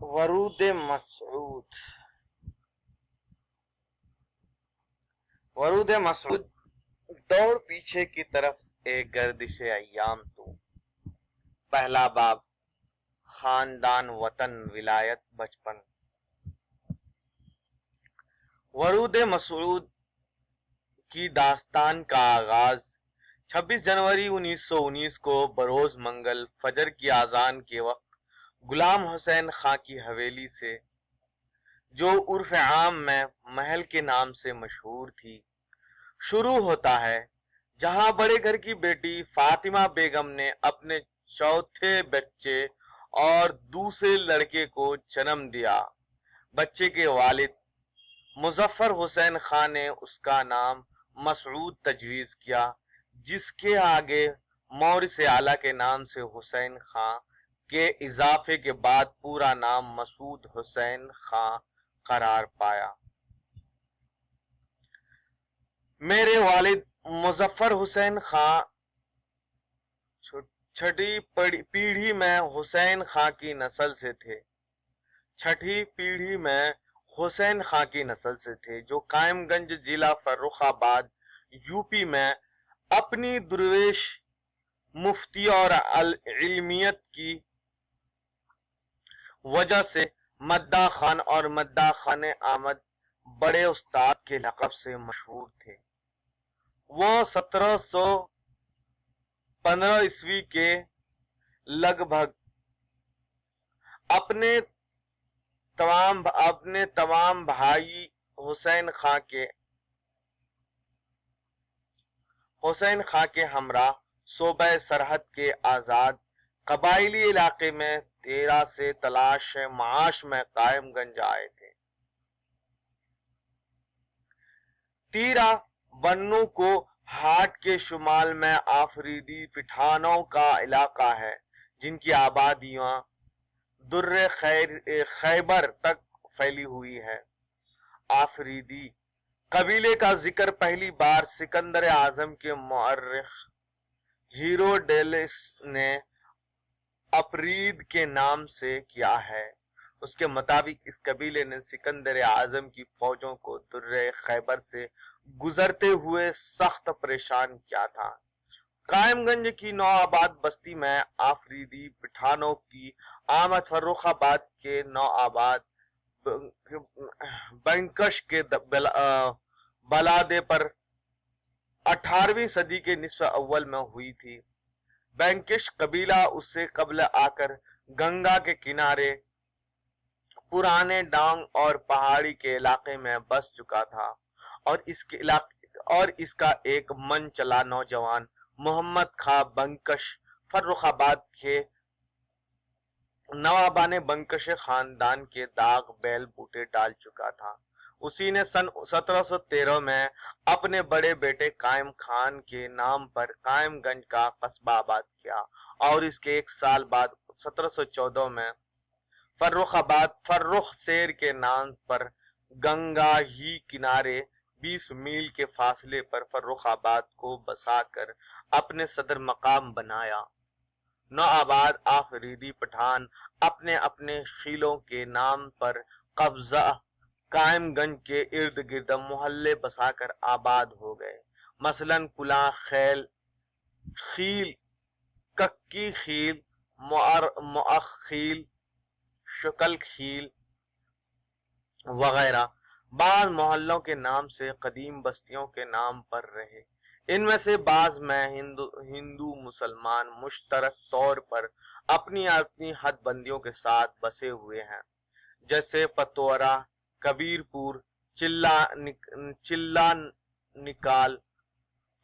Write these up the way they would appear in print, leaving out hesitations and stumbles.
ورود مسعود دوڑ پیچھے کی طرف ایک گردش ایام تو، پہلا باب خاندان وطن ولایت بچپن۔ ورود مسعود کی داستان کا آغاز 26 جنوری 1919 کو بروز منگل فجر کی اذان کے وقت غلام حسین خاں کی حویلی سے، جو عرف عام میں محل کے نام سے مشہور تھی، شروع ہوتا ہے، جہاں بڑے گھر کی بیٹی فاطمہ بیگم نے اپنے چوتھے بچے اور دوسرے لڑکے کو جنم دیا۔ بچے کے والد مظفر حسین خاں نے اس کا نام مسعود تجویز کیا، جس کے آگے مورث اعلیٰ کے نام سے حسین خاں کے اضافے کے بعد پورا نام مسعود حسین خاں قرار پایا۔ میرے والد مظفر حسین خاں چھٹی پیڑھی میں حسین خاں کی نسل سے تھے جو قائم گنج ضلع فرخ آباد یو پی میں اپنی درویش مفتی اور علمیت کی وجہ سے مداح خان اور مداح خان احمد بڑے استاد کے لقب سے مشہور تھے۔ وہ 1715 عیسوی کے لگ بھگ اپنے تمام بھائی حسین خاں کے ہمراہ صوبہ سرحد کے آزاد قبائلی علاقے میں 13 سے تلاش معاش میں قائم گنج آئے تھے۔ تیرا بنو کو ہاٹ کے شمال میں آفریدی پٹھانوں کا علاقہ ہے، جن کی آبادیاں در خیبر تک پھیلی ہوئی ہے۔ آفریدی قبیلے کا ذکر پہلی بار سکندر اعظم کے مورخ ہیروڈیٹس نے اپرید کے نام سے کیا ہے۔ اس کے مطابق اس قبیلے نے سکندر اعظم کی فوجوں کو در خیبر سے گزرتے ہوئے سخت پریشان کیا تھا۔ قائم گنج کی نو آباد بستی میں آفریدی پٹھانوں کی آمد فرخ آباد کے نو آباد بنکش کے بلادے پر 18ویں صدی کے نصف اول میں ہوئی تھی۔ بنکش قبیلہ اس سے قبل آ کر گنگا کے کنارے پرانے ڈانگ اور پہاڑی کے علاقے میں بس چکا تھا، اور اس کا ایک من چلا نوجوان محمد خاں بنکش فرخ آباد کے نوابان بنکش خاندان کے داغ بیل بوٹے ڈال چکا تھا۔ اسی نے سن 1713 میں اپنے بڑے بیٹے قائم خان کے نام پر قائم گنج کا قصبہ آباد کیا، اور اس کے ایک سال بعد 1714 میں فرخ سیر کے نام پر گنگا ہی کنارے 20 میل کے فاصلے پر فرخ آباد کو بسا کر اپنے صدر مقام بنایا۔ نو آباد آفریدی پٹھان اپنے اپنے خیلوں کے نام پر قبضہ قائم گنج کے ارد گرد محلے بسا کر آباد ہو گئے، مثلاً کلاں خیل، ککی خیل، مؤخ خیل، شکل خیل وغیرہ۔ بعض محلوں کے نام سے قدیم بستیوں کے نام پر رہے۔ ان میں سے بعض میں ہندو مسلمان مشترک طور پر اپنی حد بندیوں کے ساتھ بسے ہوئے ہیں، جیسے پتورا، کبیر پور، چلا نکال،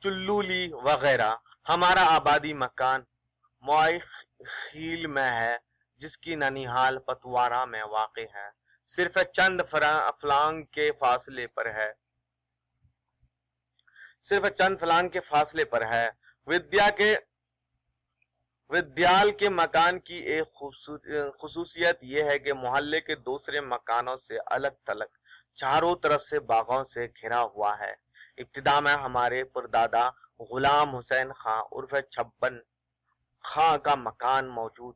چلولی وغیرہ۔ ہمارا آبادی مکان مؤخ خیل میں ہے، جس کی ننیحال پتوارا میں واقع ہے، صرف چند فلانگ کے فاصلے پر ہے۔ ودیال کے مکان کی ایک خصوصیت یہ ہے کہ محلے کے دوسرے مکانوں سے الگ تھلگ چاروں طرف سے باغوں سے گھرا ہوا ہے۔ ابتدا میں ہمارے پردادا غلام حسین خاں عرف چھبن خاں کا مکان موجود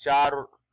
4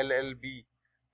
LLB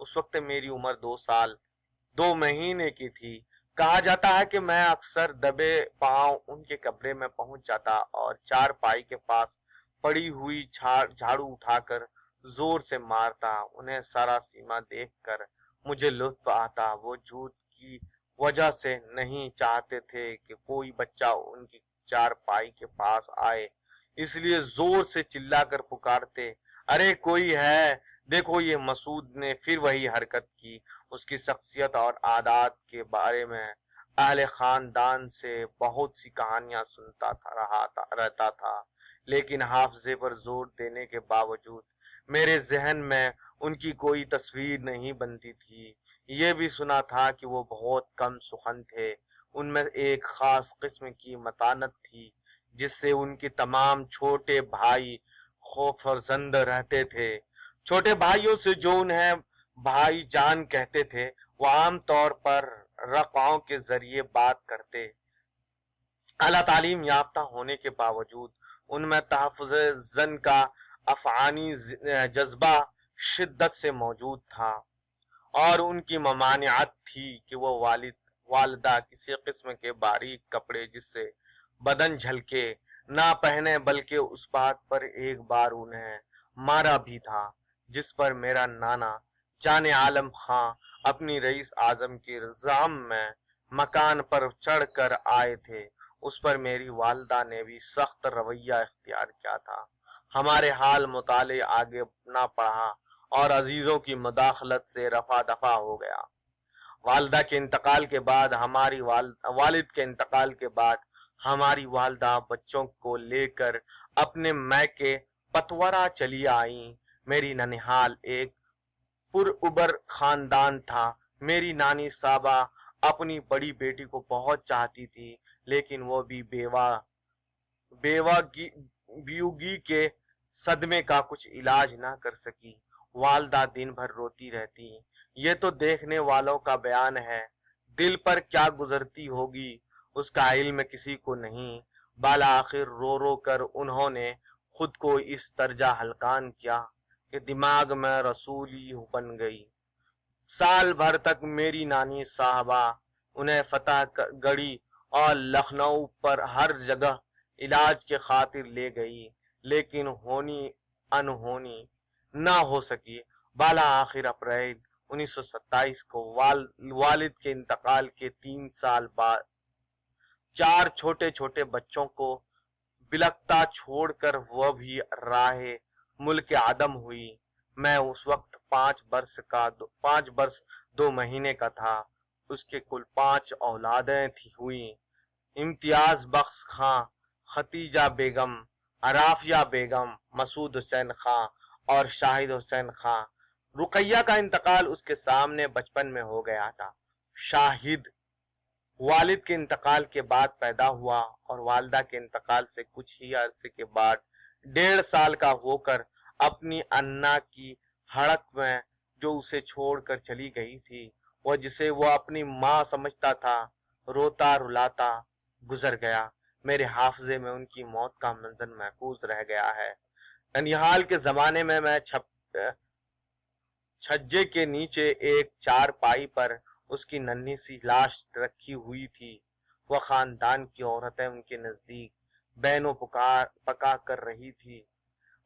اس وقت میری عمر 2 سال 2 مہینے کی تھی۔ کہا جاتا ہے کہ میں اکثر دبے پاؤں ان کے کمرے میں پہنچ جاتا اور چارپائی کے پاس پڑی ہوئی جھاڑو اٹھا کر زور سے مارتا۔ انہیں سارا سیما دیکھ کر مجھے لطف آتا۔ وہ جھوٹ کی وجہ سے نہیں چاہتے تھے کہ کوئی بچہ ان کی چارپائی کے پاس آئے، اس لیے زور سے چلا کر پکارتے، ارے کوئی ہے؟ دیکھو یہ مسعود نے پھر وہی حرکت کی۔ اس کی شخصیت اور عادات کے بارے میں اہل خاندان سے بہت سی کہانیاں سنتا رہتا تھا، لیکن حافظے پر زور دینے کے باوجود میرے ذہن میں ان کی کوئی تصویر نہیں بنتی تھی۔ یہ بھی سنا تھا کہ وہ بہت کم سخن تھے۔ ان میں ایک خاص قسم کی متانت تھی جس سے ان کے تمام چھوٹے بھائی خوفزند رہتے تھے۔ چھوٹے بھائیوں سے جو انہیں بھائی جان کہتے تھے، وہ عام طور پر رقعوں کے ذریعے بات کرتے۔ اعلیٰ تعلیم یافتہ ہونے کے باوجود ان میں تحفظ زن کا افعانی جذبہ شدت سے موجود تھا، اور ان کی ممانعت تھی کہ وہ والدہ کسی قسم کے باریک کپڑے جس سے بدن جھلکے نہ پہنے، بلکہ اس بات پر ایک بار انہیں مارا بھی تھا جس پر میرا نانا جان عالم خاں اپنی رئیس اعظم کی زعم میں مکان پر چڑھ کر آئے تھے۔ اس پر میری والدہ نے بھی سخت رویہ اختیار کیا تھا۔ ہمارے حال مطالعے آگے نہ پڑھا اور عزیزوں کی مداخلت سے رفع دفع ہو گیا۔ والدہ کے انتقال کے بعد والد کے انتقال کے بعد ہماری والدہ بچوں کو لے کر اپنے میکے پتورا چلی آئیں۔ میری ننیحال ایک پرعبر خاندان تھا۔ میری نانی صاحبہ اپنی بڑی بیٹی کو بہت چاہتی تھی، لیکن وہ بھی بیوگی کے صدمے کا کچھ علاج نہ کر سکی۔ والدہ دن بھر روتی رہتی۔ یہ تو دیکھنے والوں کا بیان ہے، دل پر کیا گزرتی ہوگی اس کا علم کسی کو نہیں۔ بالآخر رو رو کر انہوں نے خود کو اس درجہ ہلکان کیا کہ دماغ میں رسولی بن گئی۔ سال بھر تک میری نانی صاحبہ انہیں فتح گڑھی اور لکھنؤ پر ہر جگہ علاج کے خاطر لے گئی، لیکن ہونی انہونی نہ ہو سکی۔ بالآخر اپریل 1927 کو والد کے انتقال کے 3 سال بعد 4 چھوٹے چھوٹے بچوں کو بلکتا چھوڑ کر وہ بھی راہ ملک عدم ہوئی۔ میں اس وقت 5 برس 2 مہینے کا تھا۔ اس کے کل 5 اولادیں ہوئیں: امتیاز بخش خاں، ختیجہ بیگم، عرافیہ بیگم، مسعود حسین خاں اور شاہد حسین خاں۔ رقیہ کا انتقال اس کے سامنے بچپن میں ہو گیا تھا۔ شاہد والد کے انتقال کے بعد پیدا ہوا اور والدہ کے انتقال سے کچھ ہی عرصے کے بعد 1.5 سال کا ہو کر اپنی انا کی ہڑک میں جو اسے چھوڑ کر چلی گئی تھی، وہ جسے وہ اپنی ماں سمجھتا تھا، روتا رلاتا گزر گیا۔ میرے حافظے میں ان کی موت کا منظر محفوظ رہ گیا ہے۔ ننیحال کے زمانے میں چھجے کے نیچے ایک چارپائی پر اس کی ننھی سی لاش رکھی ہوئی تھی۔ وہ خاندان کی عورتیں ان کے نزدیک بینوں پکا کر رہی تھی۔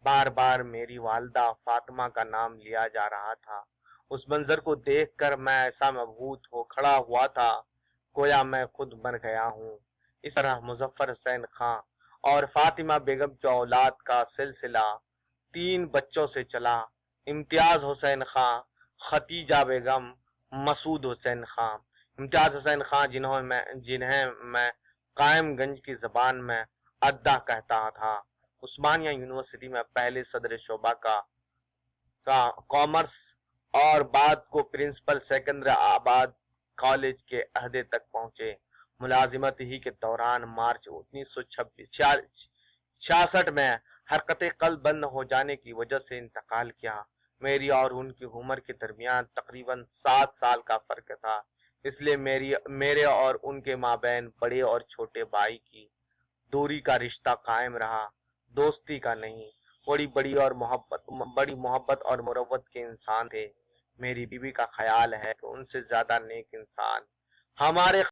بار بار میری والدہ فاطمہ کا نام لیا جا رہا تھا۔ اس منظر کو دیکھ کر میں ایسا مبہوت ہو کھڑا ہوا تھا گویا میں خود مر گیا ہوں۔ اس طرح مظفر حسین خاں اور فاطمہ بیگم کی اولاد کا سلسلہ 3 بچوں سے چلا: امتیاز حسین خاں، ختیجہ بیگم، مسعود حسین خاں۔ امتیاز حسین خاں جنہیں میں قائم گنج کی زبان میں ادا کہتا تھا، عثمانیہ یونیورسٹی میں پہلے صدر شعبہ کا کامرس اور بعد کو پرنسپل سکندر آباد کالج کے عہدے تک پہنچے۔ ملازمت ہی کے دوران مارچ 1966 میں حرکت قلب بند ہو جانے کی وجہ سے انتقال کیا۔ میری اور ان کی عمر کے درمیان تقریباً 7 سال کا فرق تھا، اس لیے میرے اور ان کے مابین بڑے اور چھوٹے بھائی کی دوری کا رشتہ قائم رہا، دوستی کا نہیں۔ بڑی محبت اور مروت کے انسان تھے۔ میری بیوی کا خیال ہے کہ ان سے زیادہ نیک انسان ہمارے